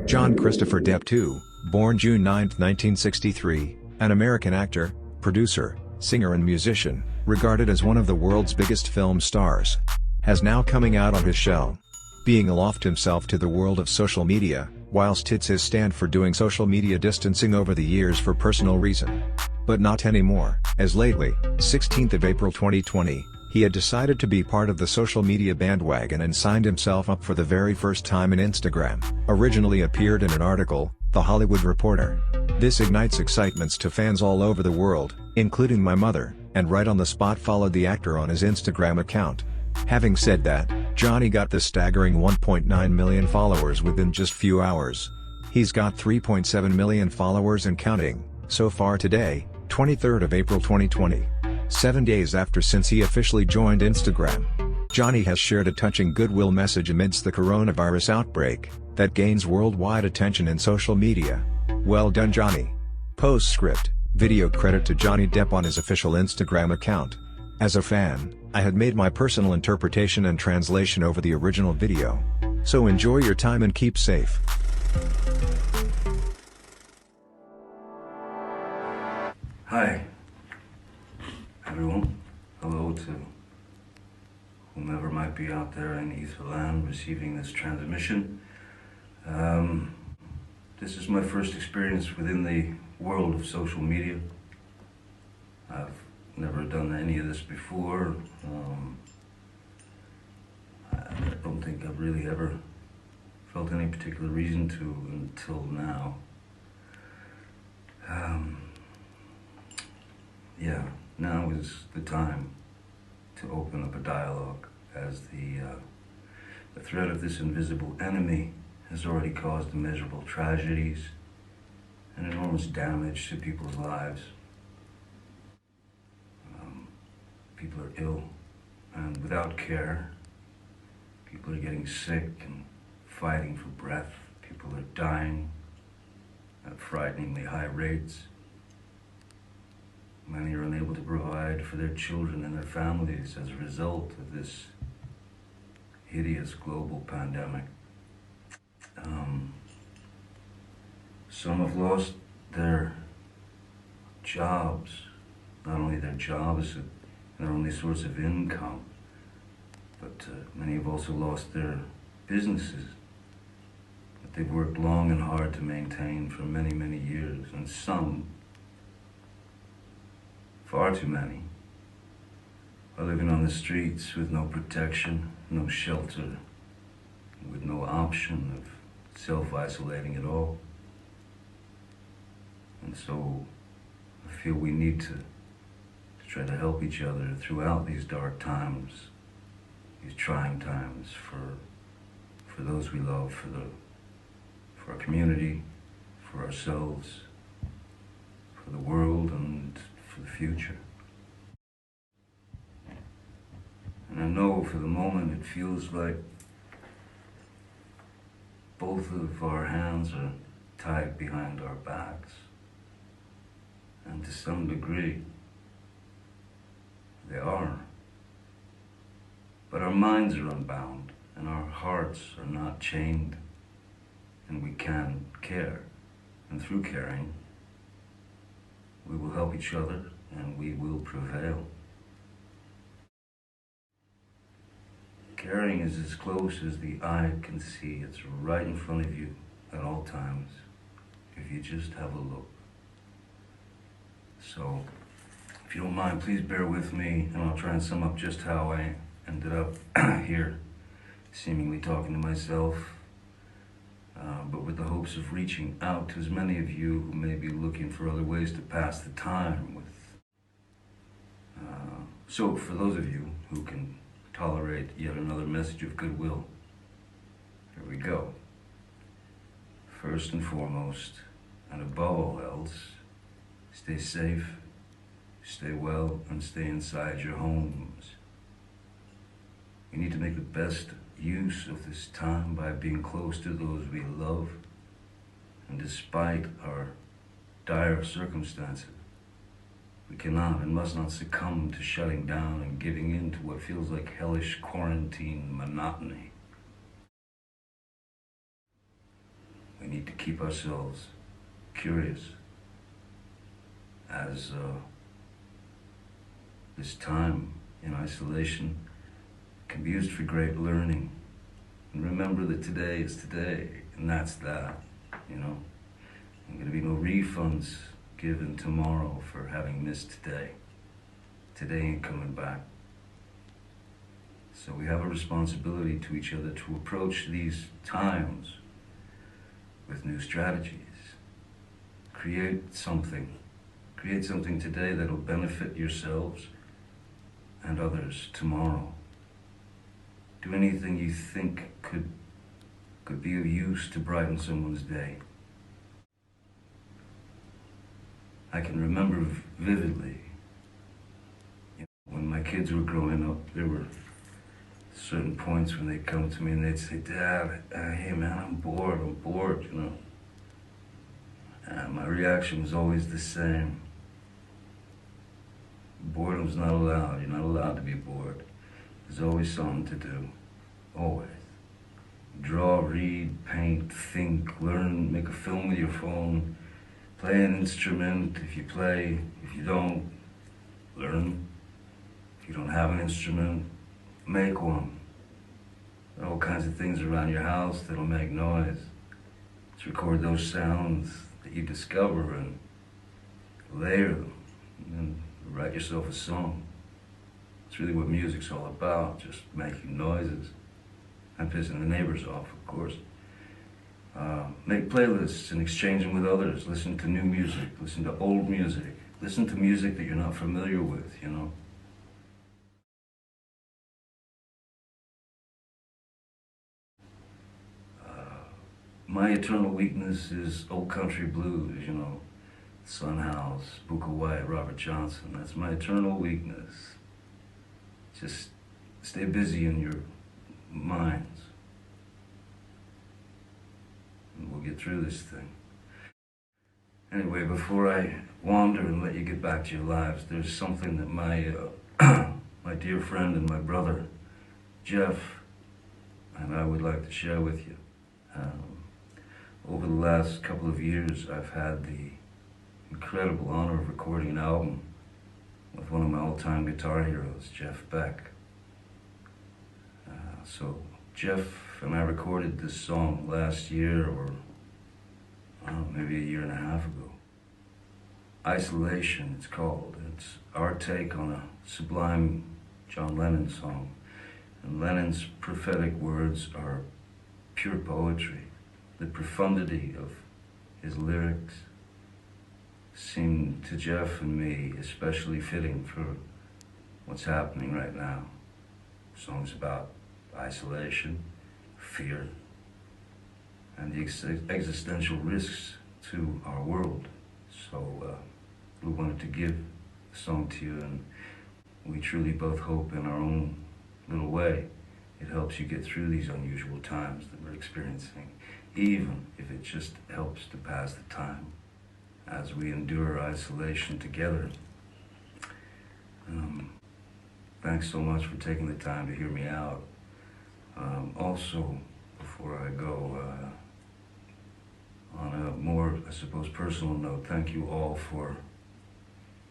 John Christopher Depp II, born June 9, 1963, an American actor, producer, singer and musician, regarded as one of the world's biggest film stars, has now coming out on his shell, being aloft himself to the world of social media, whilst it's his stand for doing social media distancing over the years for personal reason. But not anymore, as lately, 16th of April 2020, he had decided to be part of the social media bandwagon and signed himself up for the very first time in Instagram, originally appeared in an article, The Hollywood Reporter. This ignites excitements to fans all over the world, including my mother, and right on the spot followed the actor on his Instagram account. Having said that, Johnny got the staggering 1.9 million followers within just few hours. He's got 3.7 million followers and counting, so far today, 23rd of April 2020. 7 days after since he officially joined Instagram. Johnny has shared a touching goodwill message amidst the coronavirus outbreak, that gains worldwide attention in social media. Well done, Johnny. Postscript, video credit to Johnny Depp on his official Instagram account. As a fan, I had made my personal interpretation and translation over the original video. So enjoy your time and keep safe. Hi, everyone. Hello to whomever might be out there in Etherland receiving this transmission. This is my first experience within the world of social media. I've never done any of this before. I don't think I've really ever felt any particular reason to until now. Yeah, now is the time to open up a dialogue, as the threat of this invisible enemy has already caused immeasurable tragedies and enormous damage to people's lives. People are ill and without care. People are getting sick and fighting for breath. People are dying at frighteningly high rates. Many are unable to provide for their children and their families as a result of this hideous global pandemic. Some have lost their jobs, not only their jobs and their only source of income, but many have also lost their businesses that they've worked long and hard to maintain for many, many years, and some, far too many, are living on the streets with no protection, no shelter, with no option of self-isolating at all. And so I feel we need to try to help each other throughout these dark times, these trying times, for those we love, for our community, for ourselves, for the world, and for the future. And I know for the moment it feels like both of our hands are tied behind our backs, and to some degree they are. But our minds are unbound and our hearts are not chained, and we can care, and through caring we will help each other and we will prevail. Caring is as close as the eye can see. It's right in front of you at all times, if you just have a look. So, if you don't mind, please bear with me, and I'll try and sum up just how I ended up here, seemingly talking to myself, but with the hopes of reaching out to as many of you who may be looking for other ways to pass the time with. So, for those of you who can tolerate yet another message of goodwill, here we go. First and foremost, and above all else, stay safe, stay well, and stay inside your homes. We need to make the best use of this time by being close to those we love, and despite our dire circumstances, we cannot and must not succumb to shutting down and giving in to what feels like hellish quarantine monotony. We need to keep ourselves curious, as this time in isolation can be used for great learning. And remember that today is today, and that's that, you know. There's going to be no refunds given tomorrow for having missed today. Today ain't coming back. So we have a responsibility to each other to approach these times with new strategies. Create something today that'll benefit yourselves and others tomorrow. Do anything you think could be of use to brighten someone's day. I can remember vividly, when my kids were growing up, there were certain points when they'd come to me and they'd say, "Dad, hey man, I'm bored, you know." And my reaction was always the same. Boredom's not allowed. You're not allowed to be bored. There's always something to do. Always. Draw, read, paint, think, learn, make a film with your phone, play an instrument if you play. If you don't, learn. If you don't have an instrument, make one. There are all kinds of things around your house that'll make noise. Let's record those sounds that you discover and layer them, and write yourself a song. It's really what music's all about, just making noises and pissing the neighbors off, of course. Make playlists and exchange them with others. Listen to new music, listen to old music, listen to music that you're not familiar with, you know. My eternal weakness is old country blues, you know. Son House, Booker White, Robert Johnson. That's my eternal weakness. Just stay busy in your minds, and we'll get through this thing. Anyway, before I wander and let you get back to your lives, there's something that my my dear friend and my brother, Jeff, and I would like to share with you. Over the last couple of years, I've had the incredible honor of recording an album with one of my all-time guitar heroes, Jeff Beck. So Jeff and I recorded this song last year, or maybe a year and a half ago. Isolation, it's called. It's our take on a sublime John Lennon song. And Lennon's prophetic words are pure poetry. The profundity of his lyrics seemed to Jeff and me especially fitting for what's happening right now. Songs about isolation, fear, and the existential risks to our world. So we wanted to give the song to you, and we truly both hope in our own little way it helps you get through these unusual times that we're experiencing, even if it just helps to pass the time as we endure isolation together. Thanks so much for taking the time to hear me out. Also, before I go, on a more, I suppose, personal note, thank you all for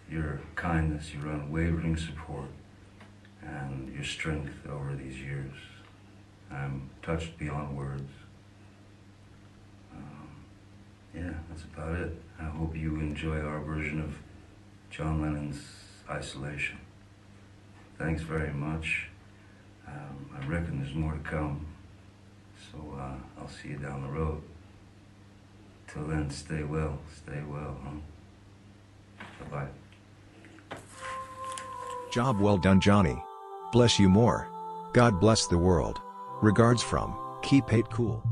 your kindness, your unwavering support, and your strength over these years. I'm touched beyond words. Yeah, that's about it. I hope you enjoy our version of John Lennon's Isolation. Thanks very much. I reckon there's more to come, so I'll see you down the road. Till then, stay well, huh? Bye-bye. Job well done, Johnny. Bless you more. God bless the world. Regards from Keep It Cool.